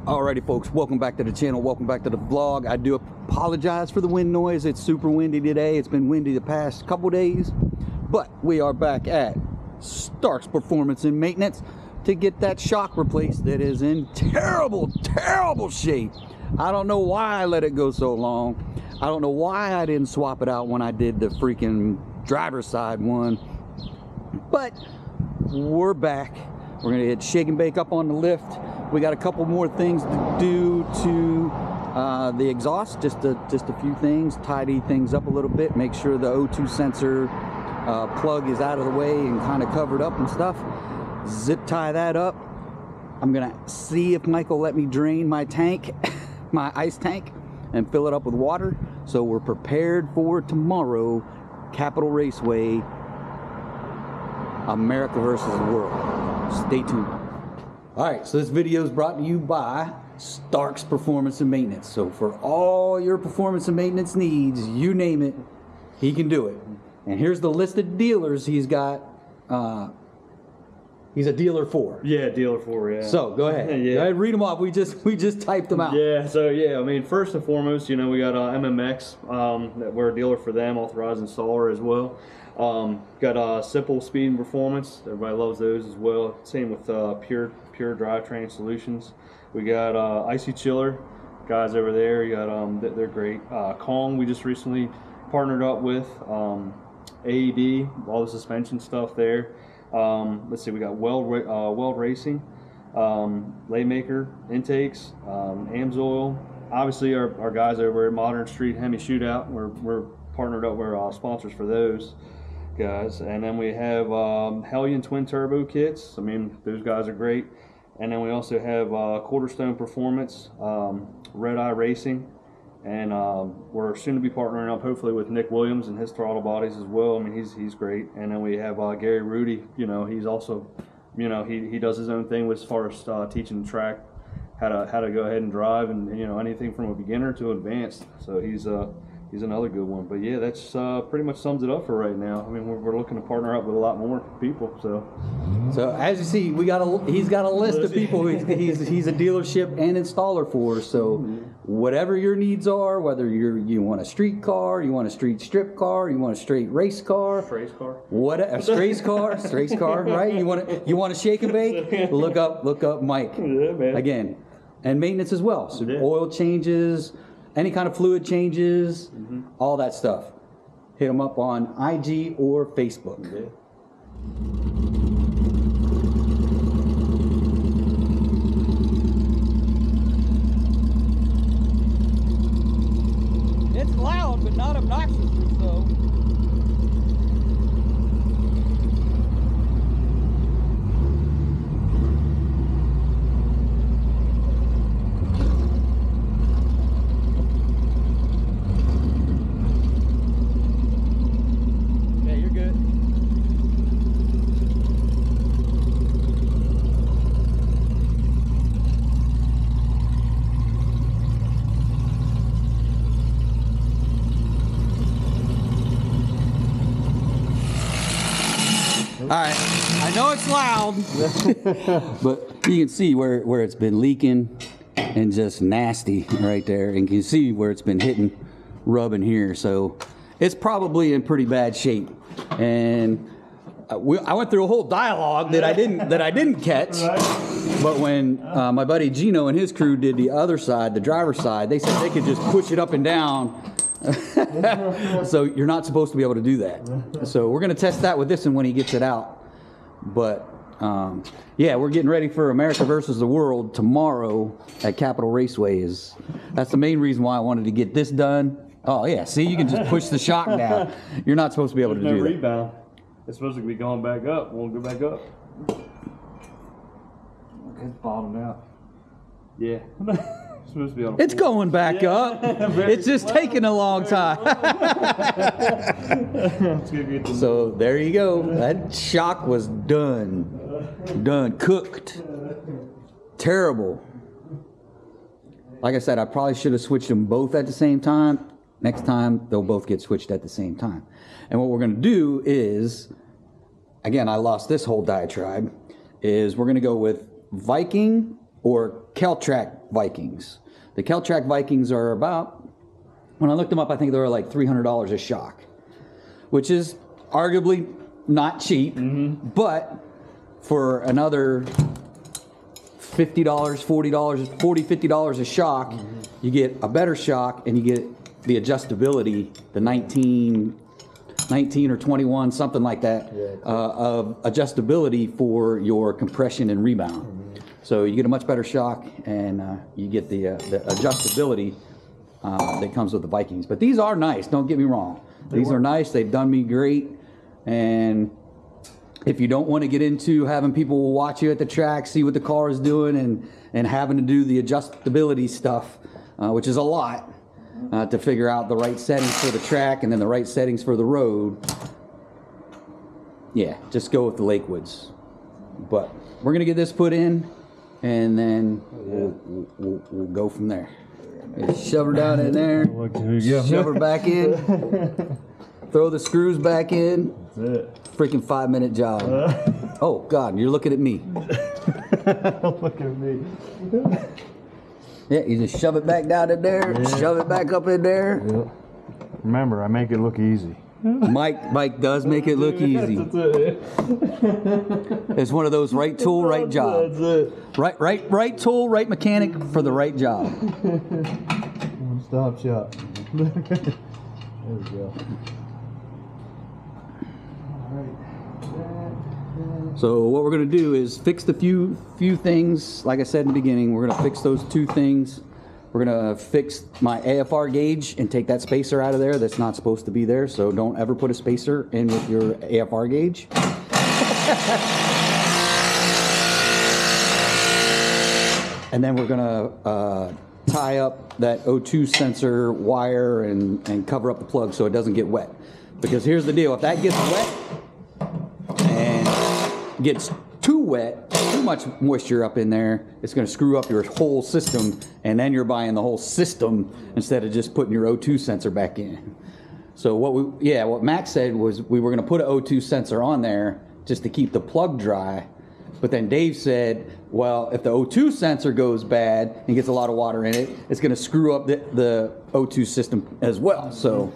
Alrighty folks, welcome back to the channel, welcome back to the vlog. I do apologize for the wind noise. It's super windy today. It's been windy the past couple days, but we are back at Starck's Performance and Maintenance to get that shock replaced that is in terrible shape. I don't know why I let it go so long. I don't know why I didn't swap it out when I did the freaking driver's side one, but we're back. We're gonna get shake and bake up on the lift. We got a couple more things to do to the exhaust, just a few things, tidy things up a little bit, make sure the O2 sensor plug is out of the way and kind of covered up and stuff. Zip tie that up. I'm gonna see if Mike will let me drain my tank, my ice tank, and fill it up with water, so we're prepared for tomorrow, Capitol Raceway, America versus the world. Stay tuned. Alright, so this video is brought to you by Starck's Performance and Maintenance. So for all your performance and maintenance needs, you name it, he can do it. And here's the list of dealers he's got. He's a dealer for. Yeah, dealer for, yeah. So go ahead. Yeah. Go ahead, read them off. We just typed them out. Yeah, so yeah, I mean, first and foremost, you know, we got MMX, that we're a dealer for them, authorized installer as well. Got Simple Speed and Performance. Everybody loves those as well. Same with Pure Drivetrain Solutions. We got Icy Chiller guys over there. You got they're great. Kong, we just recently partnered up with. AED, all the suspension stuff there. Let's see, we got Weld Racing, Laymaker Intakes, Amsoil. Obviously, our guys over at Modern Street Hemi Shootout. We're partnered up. We're sponsors for those guys. And then we have Hellion Twin Turbo kits. I mean, those guys are great. And then we also have Quarterstone Performance, Red Eye Racing, and we're soon to be partnering up hopefully with Nick Williams and his throttle bodies as well. I mean, he's great. And then we have Gary Rudy. You know, he's also, you know, he does his own thing as far as teaching the track how to go ahead and drive, and you know, anything from a beginner to advanced. So he's another good one. But yeah, that's pretty much sums it up for right now. I mean, we're looking to partner up with a lot more people. So as you see, he's got a list of people he's a dealership and installer for. So whatever your needs are, whether you want a street car, you want a street strip car, you want a straight race car, a Stracecar, right? You want to shake and bake? Look up Mike. Yeah, man. Again, and maintenance as well. So oil changes, any kind of fluid changes, all that stuff. Hit them up on IG or Facebook. Yeah. It's loud, but not obnoxiously so. All right, I know it's loud, but you can see where it's been leaking and just nasty right there, and you can see where it's been hitting, rubbing here. So it's probably in pretty bad shape. And I went through a whole dialogue that I didn't catch. But when my buddy Gino and his crew did the other side, the driver's side, they said they could just push it up and down. So you're not supposed to be able to do that. So we're going to test that with this one when he gets it out. But yeah, we're getting ready for America versus the world tomorrow at Capitol Raceway. That's the main reason why I wanted to get this done. Oh yeah, see, you can just push the shock down. You're not supposed to be able to do that. There's no rebound. It's supposed to be going back up. We'll go back up. It's bottomed out. Yeah. Supposed to be on it's going back up. It's just taking a long time. So there you go. That shock was done, cooked. Terrible. Like I said, I probably should have switched them both at the same time. Next time, they'll both get switched at the same time. And what we're going to do is, again, I lost this whole diatribe, is we're going to go with Viking or Keltrack Vikings. The Keltrack Vikings are about, when I looked them up, I think they were like $300 a shock, which is arguably not cheap, but for another $50, $40, $50 a shock, you get a better shock and you get the adjustability, the 19 or 21, something like that, of adjustability for your compression and rebound. So you get a much better shock and you get the adjustability that comes with the Vikings. But these are nice, don't get me wrong. These are nice, they've done me great. And if you don't want to get into having people watch you at the track, see what the car is doing, and having to do the adjustability stuff, which is a lot, to figure out the right settings for the track and then the right settings for the road, yeah, just go with the Lakewoods. But we're going to get this put in, and then we'll go from there. Shove her down in there, shove her back in, throw the screws back in. That's it. Freaking 5-minute job. Oh God, you're looking at me. Look at me. Yeah, you just shove it back down in there, shove it back up in there. Yep. Remember, I make it look easy. Mike does make it look easy. It's one of those right tool, right job. Right tool, right mechanic for the right job. One stop shop. There we go. So what we're going to do is fix the few things. Like I said in the beginning, we're going to fix those 2 things. We're going to fix my AFR gauge and take that spacer out of there. That's not supposed to be there, so don't ever put a spacer in with your AFR gauge. And then we're going to tie up that O2 sensor wire and cover up the plug so it doesn't get wet. Because here's the deal, if that gets wet and gets too wet, too much moisture up in there, it's going to screw up your whole system, and then you're buying the whole system instead of just putting your O2 sensor back in. So what Max said was we were going to put an O2 sensor on there just to keep the plug dry, but then Dave said, well, if the O2 sensor goes bad and gets a lot of water in it, it's going to screw up the O2 system as well. So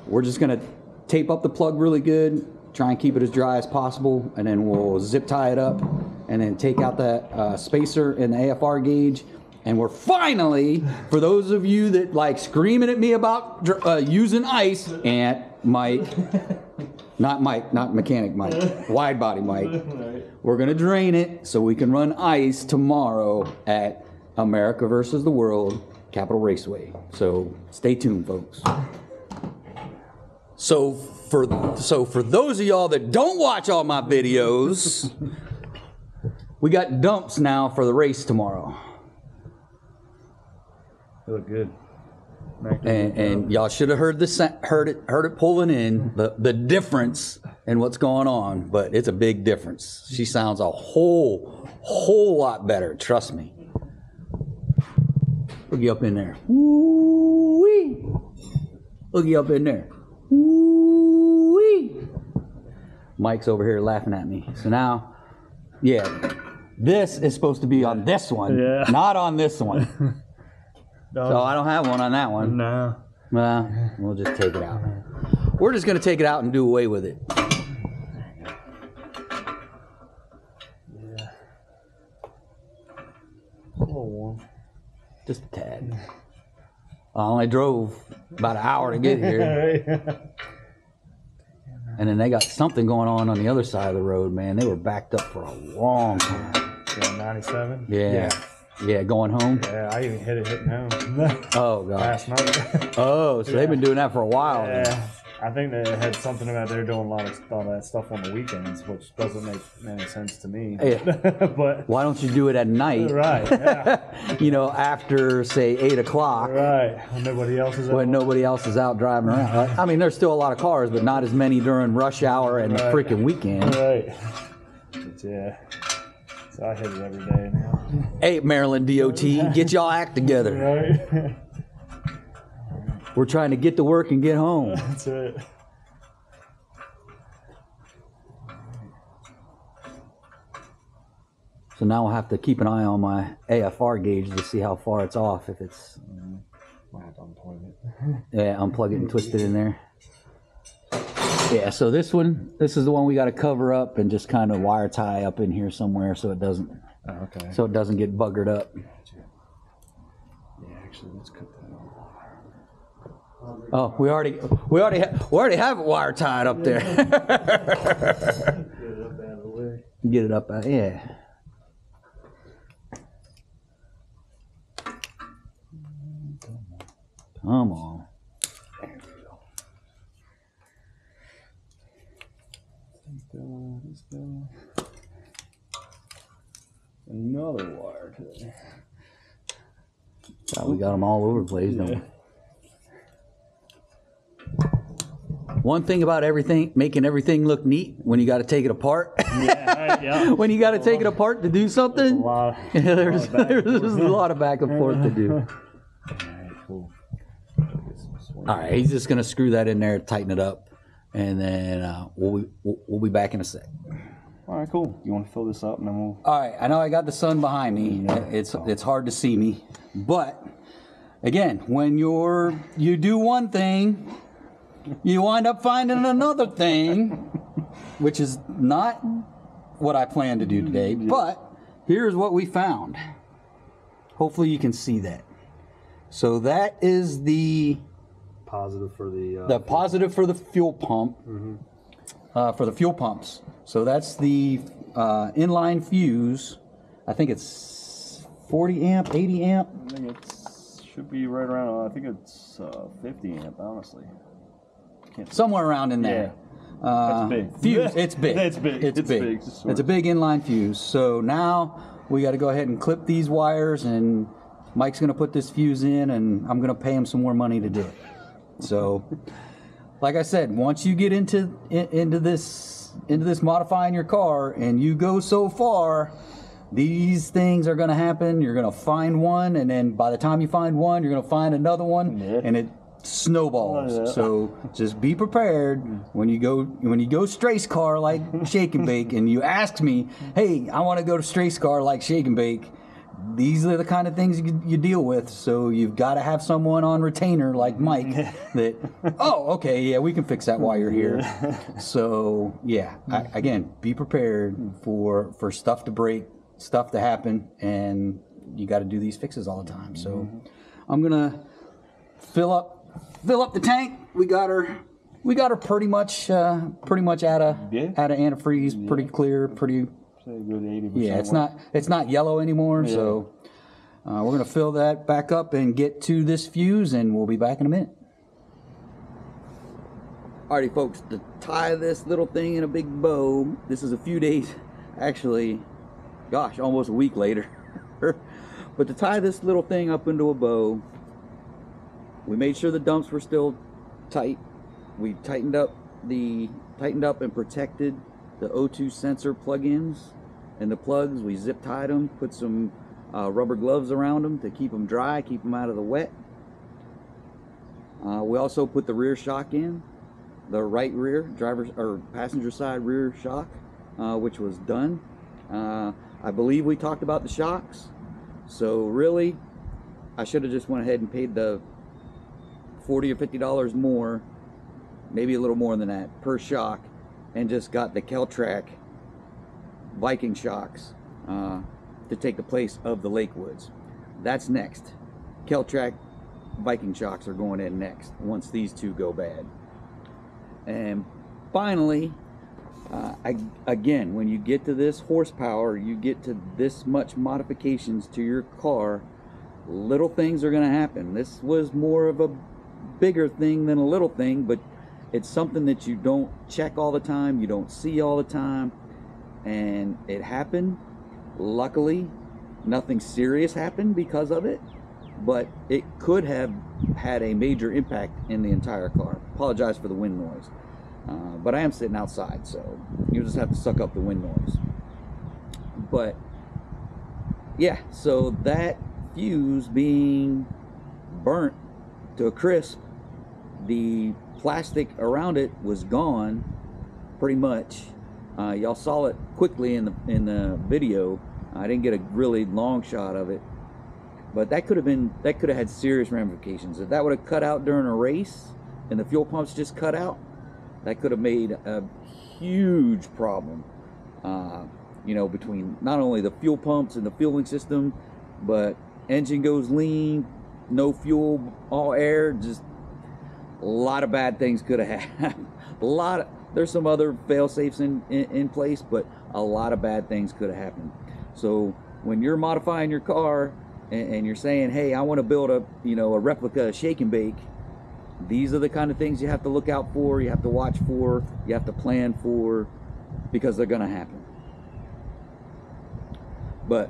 we're just going to tape up the plug really good, try and keep it as dry as possible, and then we'll zip tie it up and then take out that spacer and the AFR gauge. And we're finally, for those of you that like screaming at me about using ice, and not mechanic Mike, wide body Mike, we're gonna drain it so we can run ice tomorrow at America versus the World Capitol Raceway. So stay tuned, folks. So for those of y'all that don't watch all my videos, we got dumps now for the race tomorrow. They look good. And y'all should have heard it pulling in, the difference in what's going on, but it's a big difference. She sounds a whole lot better, trust me. Look you up in there. Woo-wee. Look you up in there. Woo-wee. Mike's over here laughing at me. So now, yeah, this is supposed to be on this one, not on this one. So I don't have one on that one. No. Well, we'll just take it out. We're just going to take it out and do away with it. Yeah. A little warm. Just a tad. I only drove about an hour to get here. And then they got something going on the other side of the road, man. They were backed up for a long time. Yeah, 97? Yeah. Yeah, going home? Yeah, I even hit it hitting home. Oh, God. Last night. Oh, so they've been doing that for a while. Yeah. I think they had something about they're doing a lot of that stuff on the weekends, which doesn't make any sense to me. Yeah. But why don't you do it at night? Right, yeah. You know, after, say, 8 o'clock. Right. When nobody else is out. When nobody else is out driving around. I mean, there's still a lot of cars, but not as many during rush hour and the freaking weekend. Right. But yeah. So I hit it every day now. Hey, Maryland DOT, get y'all act together. Right? We're trying to get to work and get home. That's it. So now I'll have to keep an eye on my AFR gauge to see how far it's off. If it's, Might have to unplug it. yeah, unplug it and twist it in there. Yeah, so this is the one we got to cover up and just kind of wire tie up in here somewhere so it doesn't, Okay. so it doesn't get buggered up. Yeah, actually, let's cut that off. Oh, we already have it wire tied up there. Get it up out of the way. Get it up, yeah. Come on. There we go. Let's go. Another wire today. God, we got them all over the place, don't we? One thing about everything, making everything look neat when you got to take it apart. Yeah, yeah. When you got to take it apart to do something, there's a lot of back and forth to do. Alright, cool. All right, he's just gonna screw that in there, tighten it up, and then we'll be back in a sec. All right, cool. You want to fill this up and then we'll... All right, I know I got the sun behind me. It's hard to see me, but again, when you do one thing, you wind up finding another thing, which is not what I planned to do today. But here's what we found. Hopefully you can see that. So that is the Positive for the... positive for the fuel pump, for the fuel pumps. So that's the inline fuse. I think it's 40 amp, 80 amp. I think it should be right around, I think it's 50 amp, honestly. Somewhere around in there. That's big. Fuse, it's big. It's big. It's big. Big. It's a big inline fuse. So now we got to go ahead and clip these wires, and Mike's going to put this fuse in, and I'm going to pay him some more money to do it. So, like I said, once you get into this modifying your car, and you go so far, these things are going to happen. You're going to find one, and then by the time you find one, you're going to find another one, and it snowballs. Oh, yeah. So just be prepared when you go Stracecar like Shake and Bake, and you ask me, hey, I want to go to Stracecar like Shake and Bake. These are the kind of things you deal with, so you've got to have someone on retainer like Mike that, oh, okay, yeah, we can fix that while you're here. So, yeah, again, be prepared for stuff to break, stuff to happen, and you got to do these fixes all the time. So I'm going to fill up the tank. We got her pretty much out of antifreeze, pretty clear, pretty... Say a good 80%. Yeah, it's not yellow anymore, so we're gonna fill that back up and get to this fuse, and we'll be back in a minute. Alrighty, folks, to tie this little thing in a big bow, this is a few days, actually, gosh, almost a week later. But to tie this little thing up into a bow, we made sure the dumps were still tight. We tightened up and protected the O2 sensor plug-ins and the plugs. We zip tied them, put some rubber gloves around them to keep them dry, keep them out of the wet. We also put the rear shock in, the right rear driver's or passenger side rear shock, which was done. I believe we talked about the shocks, so really I should have just went ahead and paid the $40 or $50 more, maybe a little more than that per shock, and just got the Keltrack Viking shocks to take the place of the Lakewoods. That's next. Keltrack Viking shocks are going in next once these two go bad. And finally, again, when you get to this horsepower, you get to this much modifications to your car, little things are going to happen. This was more of a bigger thing than a little thing, but it's something that you don't check all the time, you don't see all the time, and it happened. Luckily, nothing serious happened because of it, but it could have had a major impact in the entire car. Apologize for the wind noise, but I am sitting outside, so you just have to suck up the wind noise. But yeah, so that fuse being burnt to a crisp, the plastic around it was gone pretty much. Y'all saw it quickly in the video. I didn't get a really long shot of it, but that could have had serious ramifications. If that would have cut out during a race and the fuel pumps just cut out, that could have made a huge problem, you know, between not only the fuel pumps and the fueling system, but engine goes lean, no fuel, all air. Just a lot of bad things could have happened. There's some other fail safes in place, but a lot of bad things could have happened. So when you're modifying your car and you're saying, hey, I want to build a replica shake and bake, these are the kind of things you have to look out for, you have to watch for, you have to plan for, because they're going to happen. But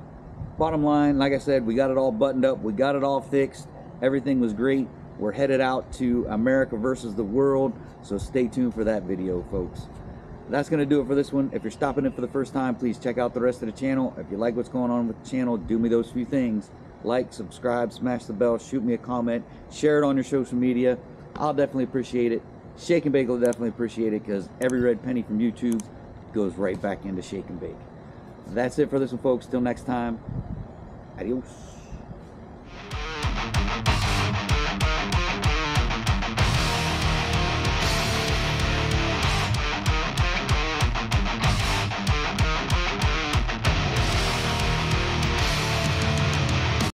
bottom line, like I said, we got it all buttoned up, we got it all fixed, everything was great. We're headed out to America versus the world, so stay tuned for that video, folks. That's going to do it for this one. If you're stopping in for the first time, please check out the rest of the channel. If you like what's going on with the channel, do me those few things. Like, subscribe, smash the bell, shoot me a comment, share it on your social media. I'll definitely appreciate it. Shake and Bake will definitely appreciate it, because every red penny from YouTube goes right back into Shake and Bake. That's it for this one, folks. Till next time, adios.